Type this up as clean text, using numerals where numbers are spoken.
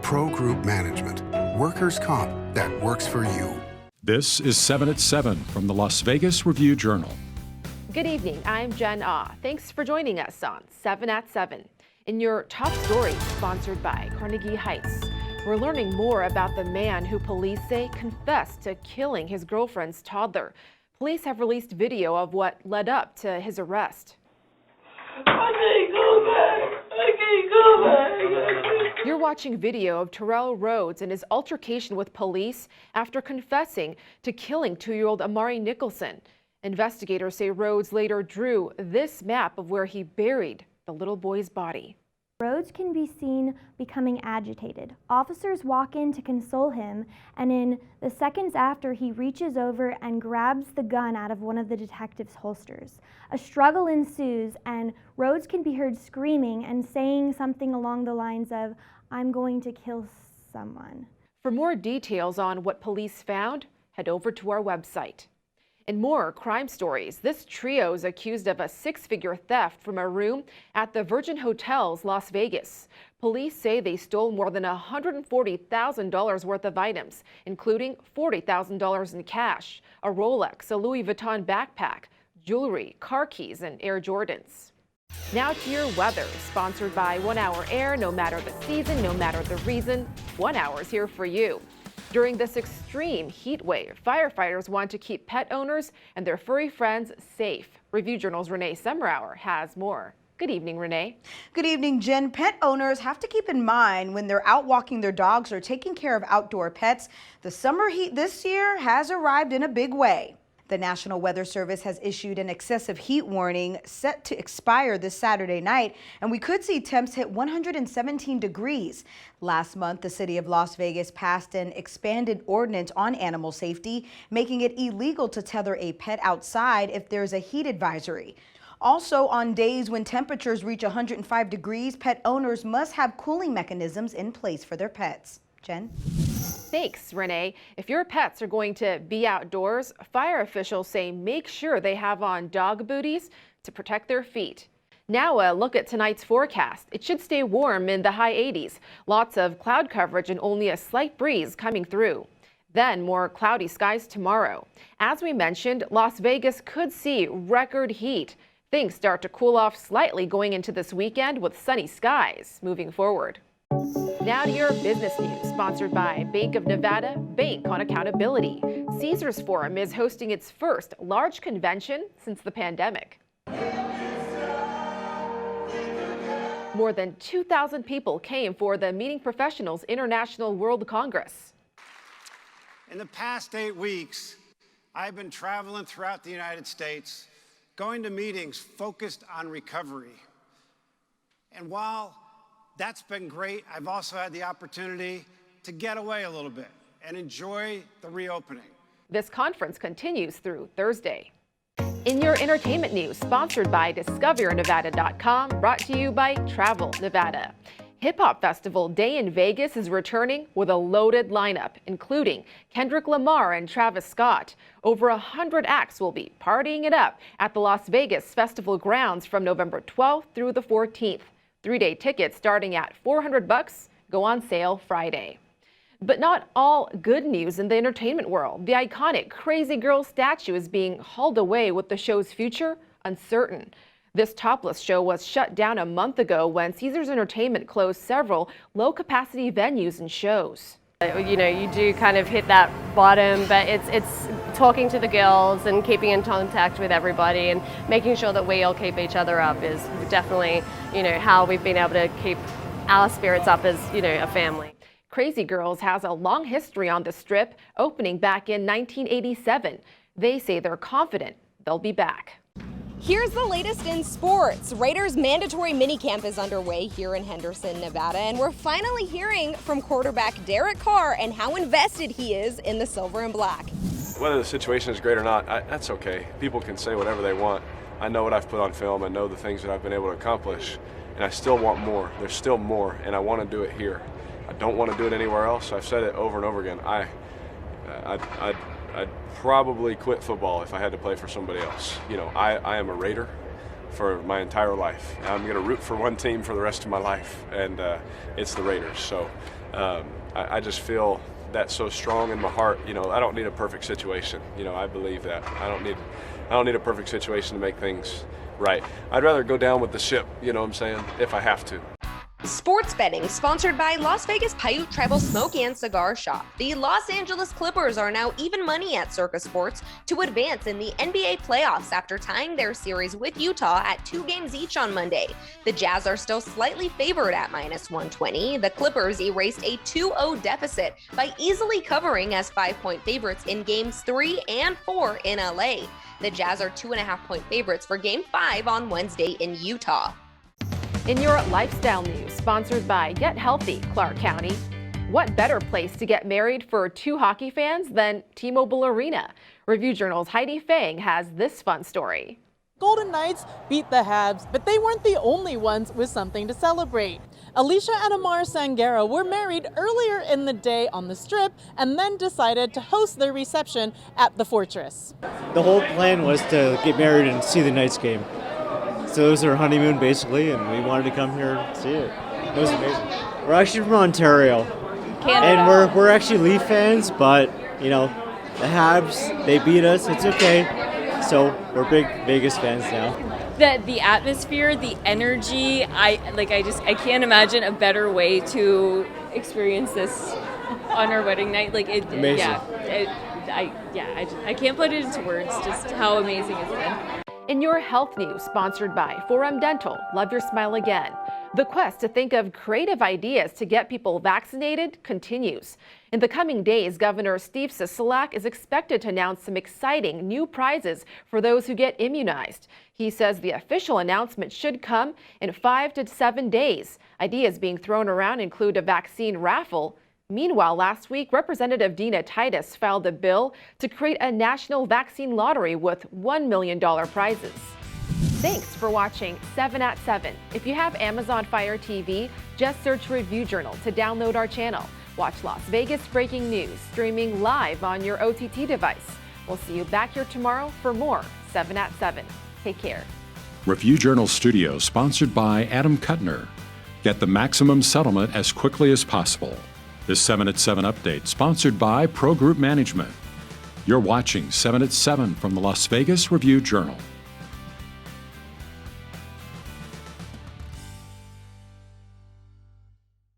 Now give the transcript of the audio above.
Pro Group Management. Workers' comp that works for you. This is 7 at 7 from the Las Vegas Review-Journal. Good evening, I'm Jen Ah. Thanks for joining us on 7 at 7. In your top story, sponsored by Carnegie Heights, we're learning more about the man who police say confessed to killing his girlfriend's toddler. Police have released video of what led up to his arrest. I can't go back. I can't go back. You're watching video of Terrell Rhodes and his altercation with police after confessing to killing 2-year-old Amari Nicholson. Investigators say Rhodes later drew this map of where he buried the little boy's body. Rhodes can be seen becoming agitated. Officers walk in to console him, and in the seconds after, he reaches over and grabs the gun out of one of the detective's holsters. A struggle ensues, and Rhodes can be heard screaming and saying something along the lines of, "I'm going to kill someone." For more details on what police found, head over to our website. In more crime stories, this trio is accused of a 6-figure theft from a room at the Virgin Hotels, Las Vegas. Police say they stole more than $140,000 worth of items, including $40,000 in cash, a Rolex, a Louis Vuitton backpack, jewelry, car keys, and Air Jordans. Now to your weather, sponsored by 1 Hour Air. No matter the season, no matter the reason, 1 Hour is here for you. During this extreme heat wave, firefighters want to keep pet owners and their furry friends safe. Review-Journal's Renee Summerhour has more. Good evening, Renee. Good evening, Jen. Pet owners have to keep in mind when they're out walking their dogs or taking care of outdoor pets, the summer heat this year has arrived in a big way. The National Weather Service has issued an excessive heat warning set to expire this Saturday night, and we could see temps hit 117 degrees. Last month, the city of Las Vegas passed an expanded ordinance on animal safety, making it illegal to tether a pet outside if there's a heat advisory. Also, on days when temperatures reach 105 degrees, pet owners must have cooling mechanisms in place for their pets. Jen? Thanks, Renee. If your pets are going to be outdoors, fire officials say make sure they have on dog booties to protect their feet. Now a look at tonight's forecast. It should stay warm in the high 80s. Lots of cloud coverage and only a slight breeze coming through. Then more cloudy skies tomorrow. As we mentioned, Las Vegas could see record heat. Things start to cool off slightly going into this weekend with sunny skies moving forward. Now to your business news, sponsored by Bank of Nevada, Bank on Accountability. Caesars Forum is hosting its first large convention since the pandemic. More than 2,000 people came for the Meeting Professionals International World Congress. In the past 8 weeks, I've been traveling throughout the United States, going to meetings focused on recovery. And while that's been great, I've also had the opportunity to get away a little bit and enjoy the reopening. This conference continues through Thursday. In your entertainment news, sponsored by DiscoverNevada.com, brought to you by Travel Nevada. Hip Hop Festival Day in Vegas is returning with a loaded lineup, including Kendrick Lamar and Travis Scott. Over 100 acts will be partying it up at the Las Vegas Festival grounds from November 12th through the 14th. 3-day tickets starting at $400 go on sale Friday. But not all good news in the entertainment world. The iconic Crazy Girl statue is being hauled away with the show's future uncertain. This topless show was shut down a month ago when Caesars Entertainment closed several low-capacity venues and shows. You know, you do kind of hit that bottom, but it's talking to the girls and keeping in contact with everybody and making sure that we all keep each other up is definitely, you know, how we've been able to keep our spirits up as, you know, a family. Crazy Girls has a long history on the Strip, opening back in 1987. They say they're confident they'll be back. Here's the latest in sports. Raiders' mandatory minicamp is underway here in Henderson, Nevada, and we're finally hearing from quarterback Derek Carr and how invested he is in the silver and black. Whether the situation is great or not, that's okay. People can say whatever they want. I know what I've put on film. I know the things that I've been able to accomplish, and I still want more. There's still more, and I want to do it here. I don't want to do it anywhere else. I've said it over and over again. I'd probably quit football if I had to play for somebody else. You know, I am a Raider for my entire life. I'm going to root for one team for the rest of my life, and it's the Raiders. So I just feel that so strong in my heart. You know, I don't need a perfect situation. You know, I believe that. I don't need a perfect situation to make things right. I'd rather go down with the ship, you know what I'm saying, if I have to. Sports betting sponsored by Las Vegas Paiute Tribal Smoke and Cigar Shop. The Los Angeles Clippers are now even money at Circa Sports to advance in the NBA playoffs after tying their series with Utah at 2 games each on Monday. The Jazz are still slightly favored at -120. The Clippers erased a 2-0 deficit by easily covering as 5-point favorites in games 3 and 4 in LA. The Jazz are 2.5-point favorites for game 5 on Wednesday in Utah. In your lifestyle news, sponsored by Get Healthy, Clark County. What better place to get married for 2 hockey fans than T-Mobile Arena? Review Journal's Heidi Fang has this fun story. Golden Knights beat the Habs, but they weren't the only ones with something to celebrate. Alicia and Amar Sangera were married earlier in the day on the Strip and then decided to host their reception at the Fortress. The whole plan was to get married and see the Knights game. So it was our honeymoon basically, and we wanted to come here and see it. It was amazing. We're actually from Ontario, Canada. And we're actually Leaf fans, but you know, the Habs, they beat us, it's okay. So we're big Vegas fans now. The atmosphere, the energy, I can't imagine a better way to experience this on our wedding night. Amazing. I can't put it into words just how amazing it's been. In your health news, sponsored by Forum Dental, Love Your Smile Again. The quest to think of creative ideas to get people vaccinated continues. In the coming days, Governor Steve Sisolak is expected to announce some exciting new prizes for those who get immunized. He says the official announcement should come in 5 to 7 days. Ideas being thrown around include a vaccine raffle. Meanwhile, last week, Representative Dina Titus filed a bill to create a national vaccine lottery with $1 million prizes. Thanks for watching 7 at 7. If you have Amazon Fire TV, just search Review Journal to download our channel. Watch Las Vegas breaking news streaming live on your OTT device. We'll see you back here tomorrow for more 7 at 7. Take care. Review Journal Studio, sponsored by Adam Kuttner. Get the maximum settlement as quickly as possible. This 7 at 7 update, sponsored by Pro Group Management. You're watching 7 at 7 from the Las Vegas Review Journal.